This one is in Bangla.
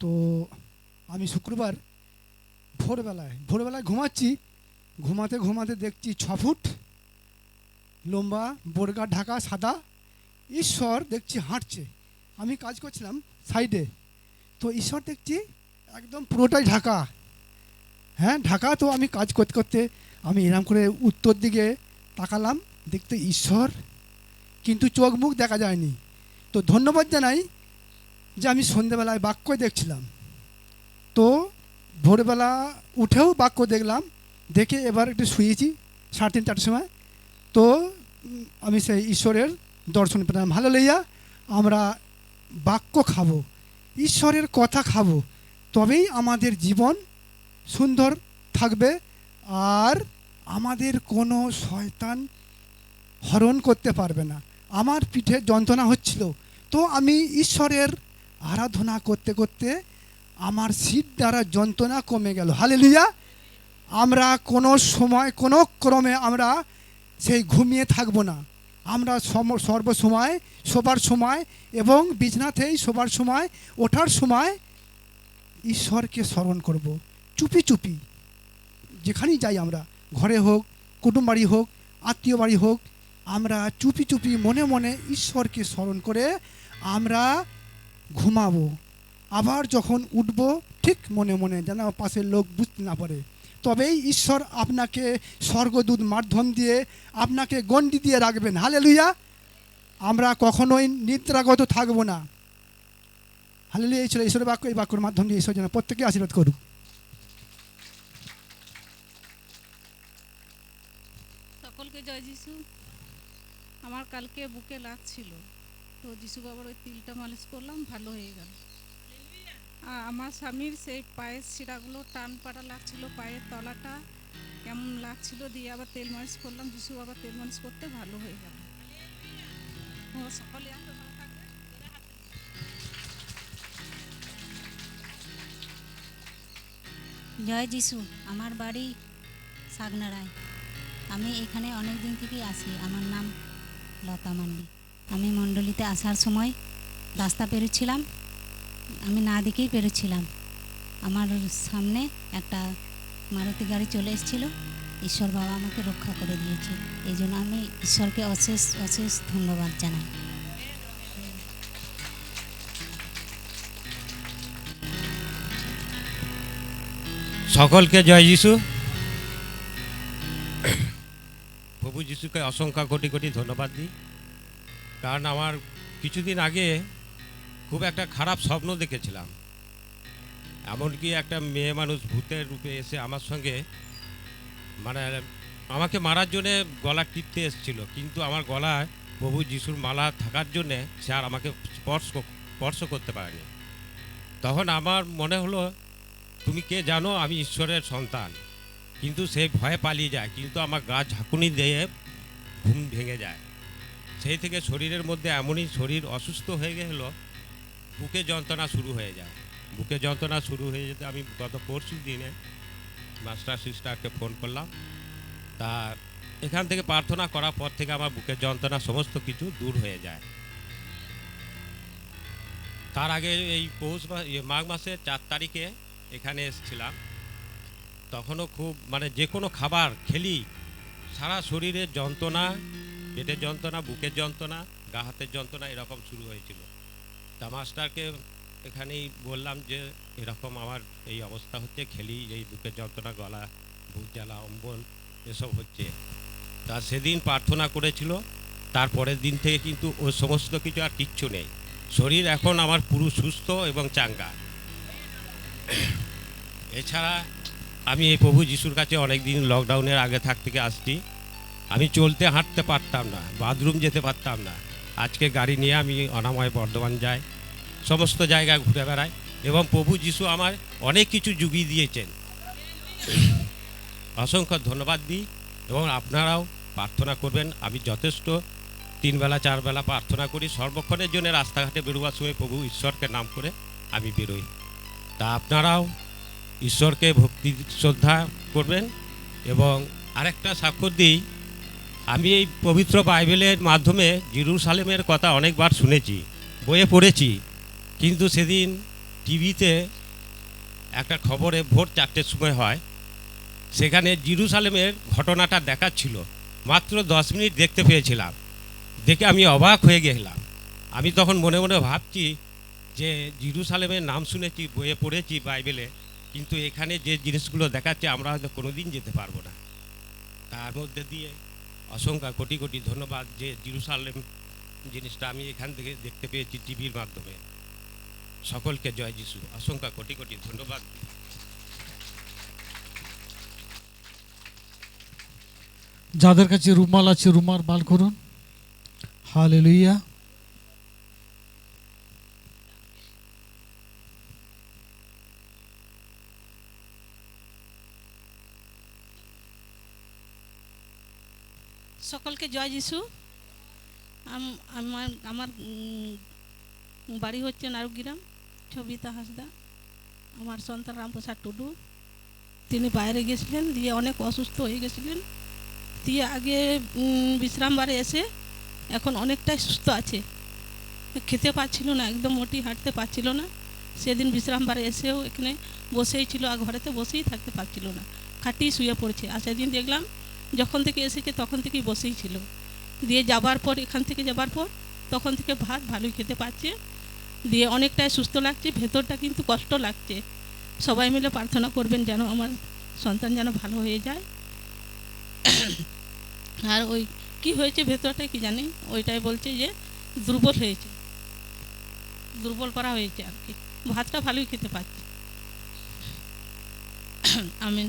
তো আমি শুক্রবার ভোরবেলায় ঘুমাচ্ছি, ঘুমাতে ঘুমাতে দেখছি 6 ফুট লম্বা, বোরকা ঢাকা, সাদা ঈশ্বর দেখছি হাঁটছে। আমি কাজ করছিলাম সাইডে, তো ঈশ্বর দেখছি একদম পুরোটাই ঢাকা, হ্যাঁ ঢাকা। তো আমি কাজ করতে করতে আমি এরকম করে উত্তর দিকে তাকালাম, দেখতে ঈশ্বর, কিন্তু চোখ মুখ দেখা যায়নি। তো ধন্যবাদ জানাই যে আমি সন্ধ্যেবেলায় বাক্য দেখছিলাম, তো ভোরবেলা উঠেও বাক্য দেখলাম, দেখে এবার একটু শুয়েছি 3:30-4টার সময়। তো আমি সেই ঈশ্বরের দর্শন পেলাম। ভালো লইয়া আমরা বাক্য খাবো, ঈশ্বরের কথা খাবো, তবেই আমাদের জীবন সুন্দর থাকবে, আর আমাদের কোনো শয়তান হরণ করতে পারবে না। আমার পিঠে যন্ত্রণা হচ্ছিল, তো আমি ঈশ্বরের আরাধনা করতে করতে আমার সিট দ্বারা যন্ত্রণা কমে গেল। হালেলুয়া। আমরা কোনো সময় কোনো ক্রমে আমরা সেই ঘুমিয়ে থাকবো না। আমরা সর্বসময় শোবার সময় এবং বিছনাতেই শোবার সময়, ওঠার সময় ঈশ্বরকে স্মরণ করব। চুপি চুপি যেখানেই যাই আমরা, ঘরে হোক, কুটুম বাড়ি হোক, আত্মীয় বাড়ি হোক, আমরা চুপি চুপি মনে মনে ঈশ্বরকে স্মরণ করে আমরা ঘুমাবো। আবার যখন উঠবো ঠিক মনে মনে, যেন পাশের লোক বুঝতে না পারে, তবেই ঈশ্বর আপনাকে স্বর্গদূত মাধ্যম দিয়ে আপনাকে গণ্ডি দিয়ে রাখবেন। হালেলুয়া। আমরা কখনোই নিদ্রাগত থাকবো না। হালেলুয়া। এই ছিল ঈশ্বরের বাক্য। এই বাক্যের মাধ্যম দিয়ে ঈশ্বর যেন প্রত্যেকে আশীর্বাদ করুক। সকলকে জয় যিশু। আমার কালকে বুকে লাগছিল, তো যিশু বাবার ওই তিলটা মালিশ করলাম, ভালো হয়ে গেল। আর আমার স্বামীর সেই পায়ের শিরাগুলো টান পাড়া লাগছিল, পায়ের তলাটা কেমন লাগছিল, দিয়ে আবার তেল মালিশ করলাম, যিশু বাবা তেল মালিশ করতে ভালো হয়ে গেল। সকলে এত ভালো থাকবে। জয় যিশু। আমার বাড়ি সাগনারায়। আমি এখানে অনেক দিন থেকেই আসি। আমার নাম লতা মান্ডি। আমি মণ্ডলীতে আসার সময় রাস্তা পেরোচ্ছিলাম, আমি না দেখেই পেরোচ্ছিলাম, আমার সামনে একটা মারুতি গাড়ি চলে এসেছিলো। ঈশ্বর বাবা আমাকে রক্ষা করে দিয়েছে, এই জন্য আমি ঈশ্বরকে অশেষ অশেষ ধন্যবাদ জানাই। সকলকে জয় যিশু। প্রভু যিশুকে অসংখ্য কোটি কোটি ধন্যবাদ দিই, কারণ আমার কিছুদিন আগে খুব একটা খারাপ স্বপ্ন দেখেছিলাম। এমনকি একটা মেয়ে মানুষ ভূতের রূপে এসে আমার সঙ্গে মানে আমাকে মারার জন্যে গলা টিপতে এসেছিল, কিন্তু আমার গলায় প্রভু যিশুর মালা থাকার জন্যে সে আর আমাকে স্পর্শ করতে পারেনি। তখন আমার মনে হলো, তুমি কে জানো আমি ঈশ্বরের সন্তান, কিন্তু সে ভয়ে পালিয়ে যায়, কিন্তু আমার গা ঝাঁকুনি দিয়ে ঘুম ভেঙে যায়। সেই থেকে শরীরের মধ্যে এমনই শরীর অসুস্থ হয়ে গেল, বুকে যন্ত্রণা শুরু হয়ে যায়। বুকে যন্ত্রণা শুরু হয়ে যেতে আমি গত পরশু দিনে মাস্টার সিস্টারকে ফোন করলাম, তা এখান থেকে প্রার্থনা করার পর থেকে আমার বুকের যন্ত্রণা সমস্ত কিছু দূর হয়ে যায়। তার আগে এই মাঘ মাসের 4 তারিখে এখানে এসেছিলাম, তখনও খুব মানে যে কোনো খাবার খেলি সারা শরীরের যন্ত্রণা, পেটের যন্ত্রণা, বুকের যন্ত্রণা, গা হাতের যন্ত্রণা এরকম শুরু হয়েছিল। তা মাস্টারকে এখানেই বললাম যে এরকম আমার এই অবস্থা হচ্ছে, খেলি এই বুকের যন্ত্রণা, গলা, বুক জ্বালা, অম্বল এসব হচ্ছে। তা সেদিন প্রার্থনা করেছিল, তারপরের দিন থেকে কিন্তু ওই সমস্ত কিছু আর কিচ্ছু নেই। শরীর এখন আমার পুরো সুস্থ এবং চাঙ্গা। এছাড়া আমি এই প্রভু যিশুর কাছে অনেক দিন লকডাউনের আগে থেকে আসছি। আমি চলতে হাঁটতে পারতাম না, বাথরুম যেতে পারতাম না। আজকে গাড়ি নিয়ে আমি অনাময় বর্ধমান যাই, সমস্ত জায়গায় ঘুরে বেড়াই, এবং প্রভু যিশু আমার অনেক কিছু জুগিয়ে দিয়েছেন। অসংখ্য ধন্যবাদ দিই, এবং আপনারাও প্রার্থনা করবেন। আমি যথেষ্ট 3 বেলা 4 বেলা প্রার্থনা করি, সর্বক্ষণের জন্য রাস্তাঘাটে বেরোবার সময় প্রভু ঈশ্বরকে নাম করে আমি বেরোই। তা আপনারাও ঈশ্বরকে ভক্তি শ্রদ্ধা করবেন। এবং আরেকটা সাক্ষ্য দিই, আমি এই পবিত্র বাইবেলের মাধ্যমে জেরুজালেমের কথা অনেকবার শুনেছি, বইয়ে পড়েছি, কিন্তু সেদিন টিভিতে একটা খবরে ভোর 4টের সময় হয়, সেখানে জেরুজালেমের ঘটনাটা দেখাচ্ছিল। মাত্র 10 মিনিট দেখতে পেয়েছিলাম, দেখে আমি অবাক হয়ে গেলাম। আমি তখন মনে মনে ভাবছি যে জেরুজালেমের নাম শুনেছি, বইয়ে পড়েছি বাইবেলে, কিন্তু এখানে যে জিনিসগুলো দেখাচ্ছে আমরা হয়তো কোনোদিন যেতে পারবো না। তার মধ্যে দিয়ে অসংখ্য কোটি কোটি ধন্যবাদ যে জেরুজালেম জিনিসটা আমি এখান থেকে দেখতে পেয়েছি টিভির মাধ্যমে। সকলকে জয় যিশু, অসংখ্য কোটি কোটি ধন্যবাদ। যাদের কাছে রুমাল আছে রুমাল বার করুন। হালেলুয়া। সকলকে জয় যিশু। আমার আমার বাড়ি হচ্ছে নারুগ্রাম, ছবিতা হাসদা। আমার সন্তান রামপ্রসাদ টুডু, তিনি বাইরে গেছিলেন, দিয়ে অনেক অসুস্থ হয়ে গেছিলেন, দিয়ে আগে বিশ্রাম বাড়ি এসে এখন অনেকটাই সুস্থ আছে। খেতে পাচ্ছিল না, একদম মোটি হাঁটতে পারছিল না। সেদিন বিশ্রাম বাড়ি এসেও এখানে বসেই ছিল, আর ঘরেতে বসেই থাকতে পারছিল না, খাটিয়ে শুয়ে পড়েছে। আর সেদিন দেখলাম যখন থেকে এসেছে তখন থেকেই বসেই ছিল, দিয়ে যাবার পর এখান থেকে যাবার পর তখন থেকে ভাত ভালোই খেতে পাচ্ছে, দিয়ে অনেকটাই সুস্থ লাগছে। ভেতরটা কিন্তু কষ্ট লাগছে। সবাই মিলে প্রার্থনা করবেন যেন আমার সন্তান যেন ভালো হয়ে যায়। আর ওই কি হয়েছে ভেতরটাই কি জানি, ওইটাই বলছে যে দুর্বল হয়েছে, দুর্বল করা হয়েছে আর কি। ভাতটা ভালোই খেতে পাচ্ছে। আমিন।